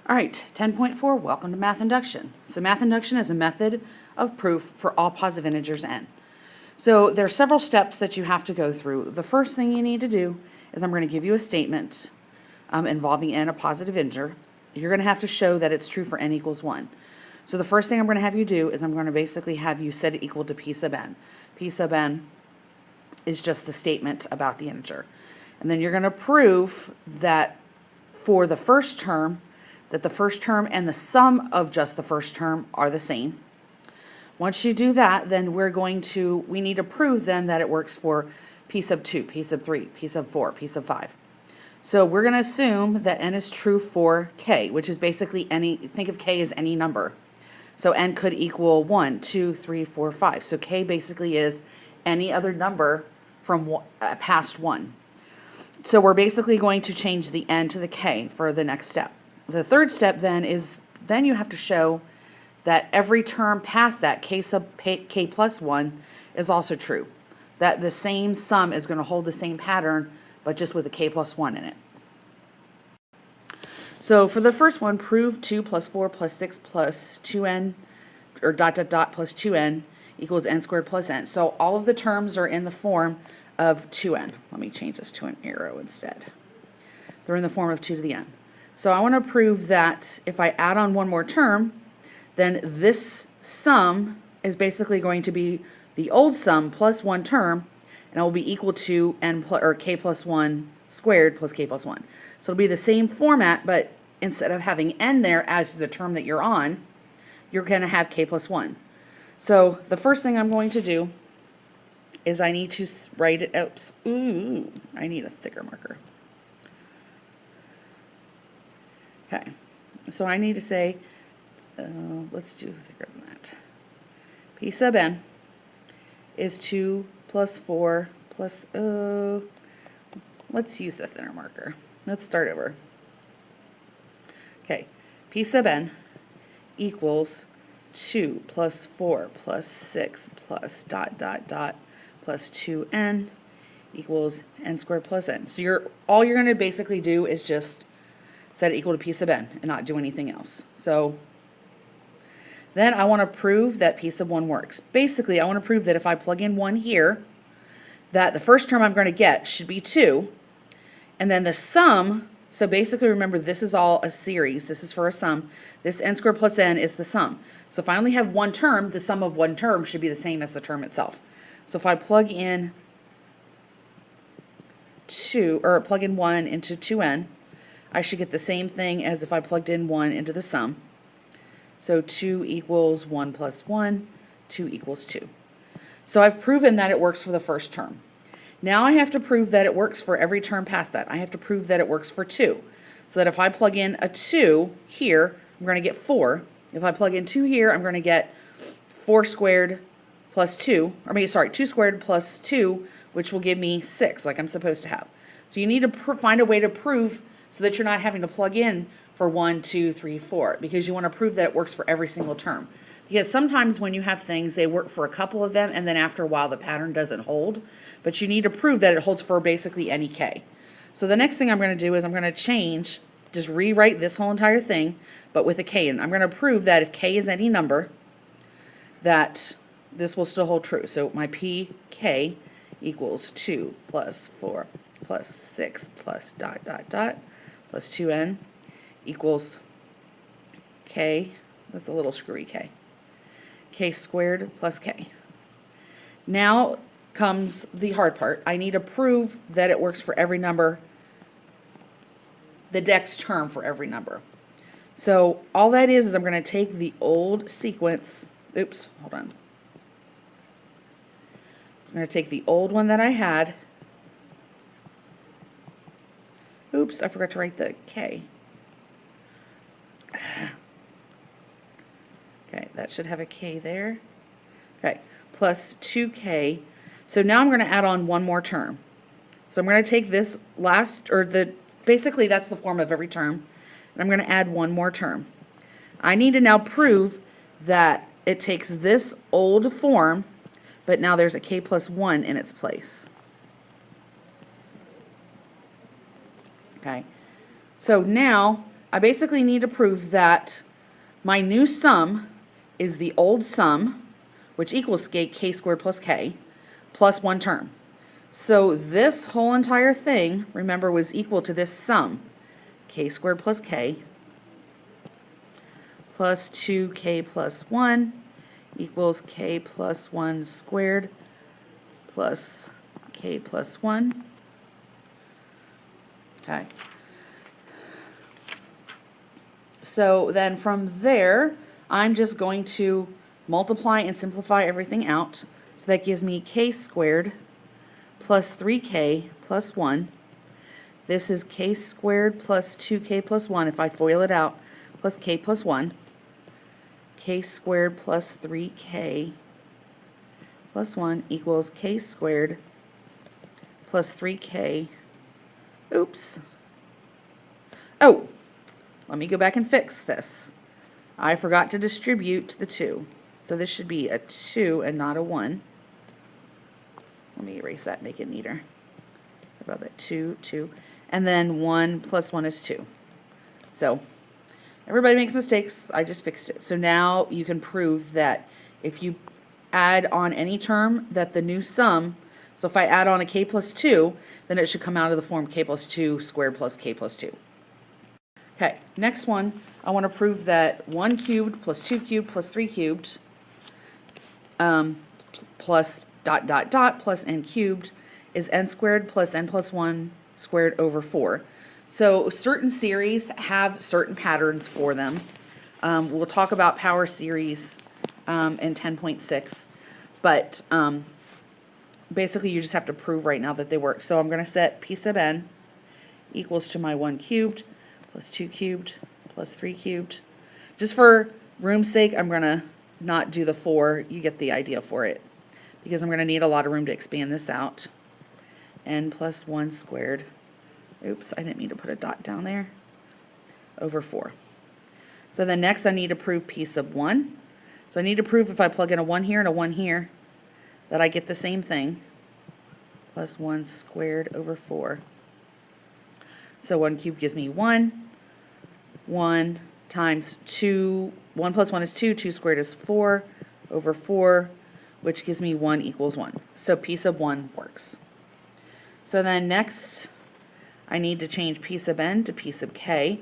All right, 10.4, welcome to math induction. So math induction is a method of proof for all positive integers n. So there are several steps that you have to go through. The first thing you need to do is I'm going to give you a statement involving n, a positive integer. You're going to have to show that it's true for n equals 1. So the first thing I'm going to have you do is I'm going to basically have you set it equal to p sub n. P sub n is just the statement about the integer. And then you're going to prove that for the first term, that the first term and the sum of just the first term are the same. Once you do that, then we need to prove then that it works for p sub 2, p sub 3, p sub 4, p sub 5. So we're going to assume that n is true for k, which is basically think of k as any number. So n could equal 1, 2, 3, 4, 5. So k basically is any other number from past 1. So we're basically going to change the n to the k for the next step. The third step then is you have to show that every term past that, k sub k plus 1, is also true. That the same sum is going to hold the same pattern, but just with a k plus 1 in it. So for the first one, prove 2 plus 4 plus 6 plus 2n, or dot dot dot plus 2n equals n squared plus n. So all of the terms are in the form of 2n. Let me change this to an arrow instead. They're in the form of 2 to the n. So I want to prove that if I add on one more term, then this sum is basically going to be the old sum plus one term, and it will be equal to k plus 1 squared plus k plus 1. So it'll be the same format, but instead of having n there as the term that you're on, you're going to have k plus 1. So the first thing I'm going to do is I need to write it out. Ooh, I need a thicker marker. Okay, so I need to say, let's do thicker than that. P sub n is 2 plus 4 plus, let's use the thinner marker. Let's start over. Okay, P sub n equals 2 plus 4 plus 6 plus dot dot dot plus 2n equals n squared plus n. So all you're going to basically do is just set it equal to p sub n and not do anything else. So then I want to prove that p sub 1 works. Basically, I want to prove that if I plug in 1 here, that the first term I'm going to get should be 2, and then the sum, so basically remember this is all a series, this is for a sum, this n squared plus n is the sum. So if I only have one term, the sum of one term should be the same as the term itself. So if I plug in 1 into 2n, I should get the same thing as if I plugged in 1 into the sum. So 2 equals 1 plus 1, 2 equals 2. So I've proven that it works for the first term. Now I have to prove that it works for every term past that. I have to prove that it works for 2. So that if I plug in a 2 here, I'm going to get 4. If I plug in 2 here, I'm going to get 4 squared plus 2, 2 squared plus 2, which will give me 6, like I'm supposed to have. So you need to find a way to prove so that you're not having to plug in for 1, 2, 3, 4, because you want to prove that it works for every single term. Because sometimes when you have things, they work for a couple of them, and then after a while the pattern doesn't hold. But you need to prove that it holds for basically any k. So the next thing I'm going to do is I'm going to just rewrite this whole entire thing, but with a k. And I'm going to prove that if k is any number, that this will still hold true. So my pk equals 2 plus 4 plus 6 plus dot dot dot plus 2n equals k, that's a little screwy k squared plus k. Now comes the hard part. I need to prove that it works for every number, the next term for every number. So all that is I'm going to take the old sequence, oops, hold on. I'm going to take the old one that I had. Oops, I forgot to write the k. Okay, that should have a k there. Okay, plus 2k. So now I'm going to add on one more term. So I'm going to take this basically that's the form of every term, and I'm going to add one more term. I need to now prove that it takes this old form, but now there's a k plus 1 in its place. Okay, so now I basically need to prove that my new sum is the old sum, which equals k squared plus k, plus one term. So this whole entire thing, remember, was equal to this sum, k squared plus k, plus 2k plus 1 equals k plus 1 squared plus k plus 1. Okay. So then from there, I'm just going to multiply and simplify everything out. So that gives me k squared plus 3k plus 1. This is k squared plus 2k plus 1, if I FOIL it out, plus k plus 1. K squared plus 3k plus 1 equals k squared plus 3k. Oops. Oh, let me go back and fix this. I forgot to distribute the 2. So this should be a 2 and not a 1. Let me erase that, make it neater. How about that? 2, 2. And then 1 plus 1 is 2. So everybody makes mistakes. I just fixed it. So now you can prove that if you add on any term, that the new sum, so if I add on a k plus 2, then it should come out of the form k plus 2 squared plus k plus 2. Okay, next one, I want to prove that 1 cubed plus 2 cubed plus 3 cubed plus dot dot dot plus n cubed is n squared plus n plus 1 squared over 4. So certain series have certain patterns for them. We'll talk about power series in 10.6, but basically you just have to prove right now that they work. So I'm going to set p sub n equals to my 1 cubed plus 2 cubed plus 3 cubed. Just for room's sake, I'm going to not do the 4. You get the idea for it, because I'm going to need a lot of room to expand this out. N plus 1 squared. Oops, I didn't mean to put a dot down there. Over 4. So then next I need to prove p sub 1. So I need to prove if I plug in a 1 here and a 1 here, that I get the same thing. Plus 1 squared over 4. So 1 cubed gives me 1. 1 times 2, 1 plus 1 is 2, 2 squared is 4 over 4, which gives me 1 equals 1. So p sub 1 works. So then next, I need to change p sub n to p sub k.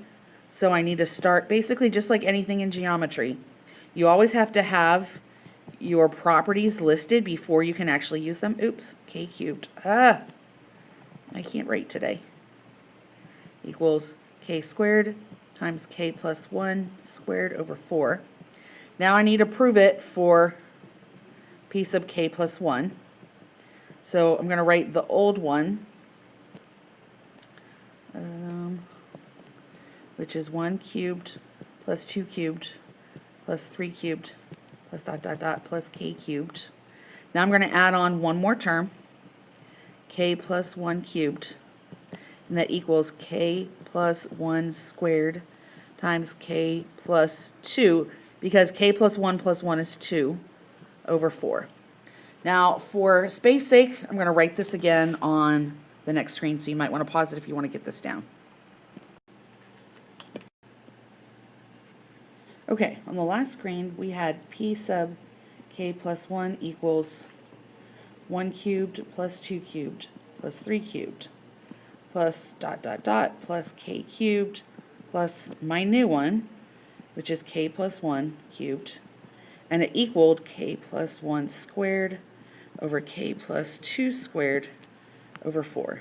So I need to start basically just like anything in geometry. You always have to have your properties listed before you can actually use them. Oops, k cubed. I can't write today. Equals k squared times k plus 1 squared over 4. Now I need to prove it for p sub k plus 1. So I'm going to write the old one, which is 1 cubed plus 2 cubed plus 3 cubed plus dot dot dot plus k cubed. Now I'm going to add on one more term, k plus 1 cubed, and that equals k plus 1 squared times k plus 2, because k plus 1 is 2 over 4. Now, for space sake, I'm going to write this again on the next screen, so you might want to pause it if you want to get this down. Okay, on the last screen, we had p sub k plus 1 equals 1 cubed plus 2 cubed plus 3 cubed plus dot dot dot plus k cubed plus my new one, which is k plus 1 cubed, and it equaled k plus 1 squared over k plus 2 squared over 4.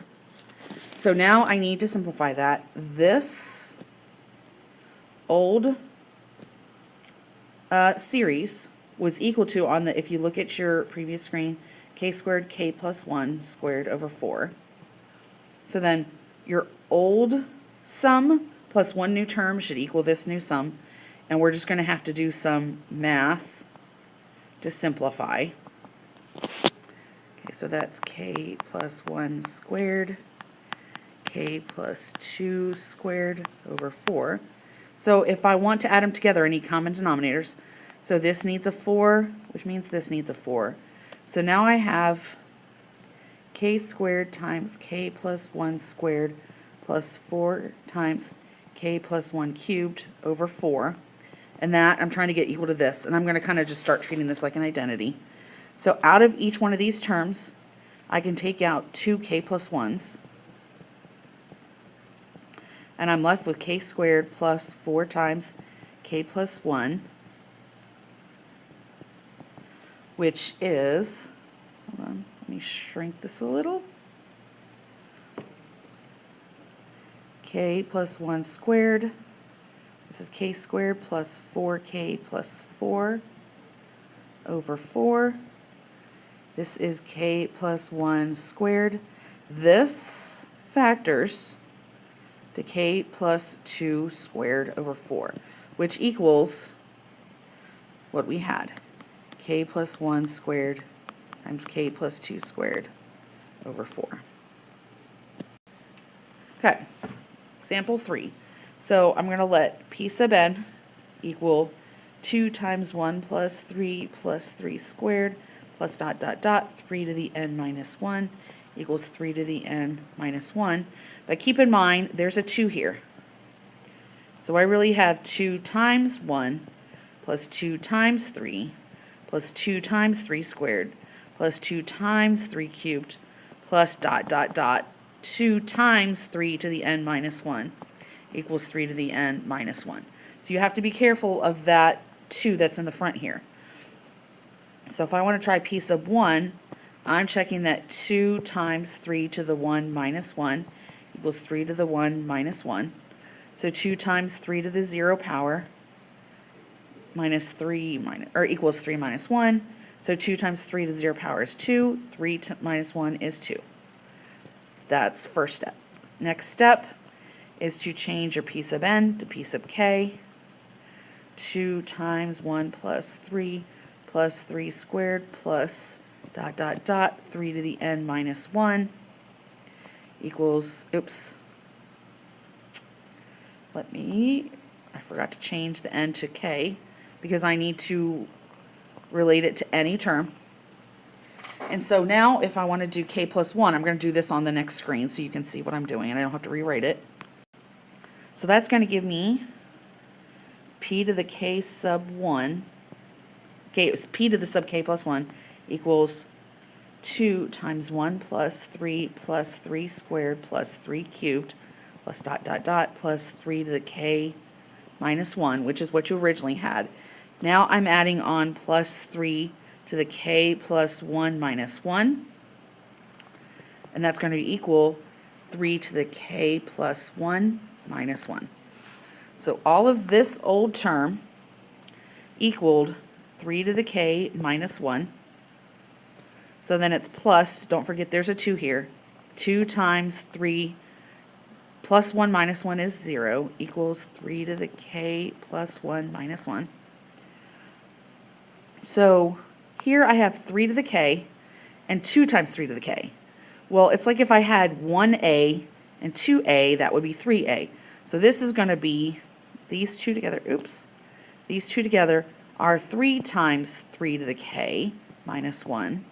So now I need to simplify that. This old series was equal to, on the, if you look at your previous screen, k squared k plus 1 squared over 4. So then your old sum plus one new term should equal this new sum, and we're just going to have to do some math to simplify. Okay, so that's k plus 1 squared, k plus 2 squared over 4. So if I want to add them together, I need common denominators. So this needs a 4, which means this needs a 4. So now I have k squared times k plus 1 squared plus 4 times k plus 1 cubed over 4. And that I'm trying to get equal to this. And I'm going to kind of just start treating this like an identity. So out of each one of these terms, I can take out 2 k plus 1s. And I'm left with k squared plus 4 times k plus 1, which is, hold on, let me shrink this a little. K plus 1 squared. This is k squared plus 4k plus 4 over 4. This is k plus 1 squared. This factors to k plus 2 squared over 4, which equals what we had. K plus 1 squared times k plus 2 squared over 4. Okay, example 3. So I'm going to let p sub n equal 2 times 1 plus 3 squared plus dot dot dot 3 to the n minus 1 equals 3 to the n minus 1. But keep in mind, there's a 2 here. So I really have 2 times 1 plus 2 times 3 plus 2 times 3 squared plus 2 times 3 cubed plus dot dot dot 2 times 3 to the n minus 1 equals 3 to the n minus 1. So you have to be careful of that 2 that's in the front here. So if I want to try p sub 1, I'm checking that 2 times 3 to the 1 minus 1 equals 3 to the 1 minus 1. So 2 times 3 to the 0 power minus 3 minus, or equals 3 minus 1. So 2 times 3 to the 0 power is 2. 3 minus 1 is 2. That's first step. Next step is to change your p sub n to p sub k. 2 times 1 plus 3 squared plus dot dot dot 3 to the n minus 1 equals, oops, I forgot to change the n to k because I need to relate it to any term. And so now if I want to do k plus 1, I'm going to do this on the next screen so you can see what I'm doing and I don't have to rewrite it. So that's going to give me p to the k sub 1, p to the sub k plus 1 equals 2 times 1 plus 3 squared plus 3 cubed plus dot dot dot plus 3 to the k minus 1, which is what you originally had. Now I'm adding on plus 3 to the k plus 1 minus 1, and that's going to be equal 3 to the k plus 1 minus 1. So all of this old term equaled 3 to the k minus 1. So then it's plus, don't forget there's a 2 here, 2 times 3 plus 1 minus 1 is 0 equals 3 to the k plus 1 minus 1. So here I have 3 to the k and 2 times 3 to the k. Well, it's like if I had 1a and 2a, that would be 3a. So this is going to be these two together, oops, these two together are 3 times 3 to the k minus 1.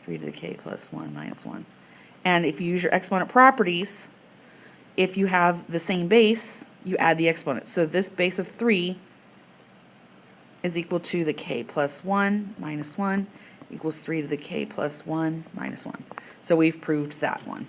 3 to the k plus 1 minus 1. And if you use your exponent properties, if you have the same base, you add the exponent. So this base of 3 is equal to the k plus 1 minus 1 equals 3 to the k plus 1 minus 1. So we've proved that one.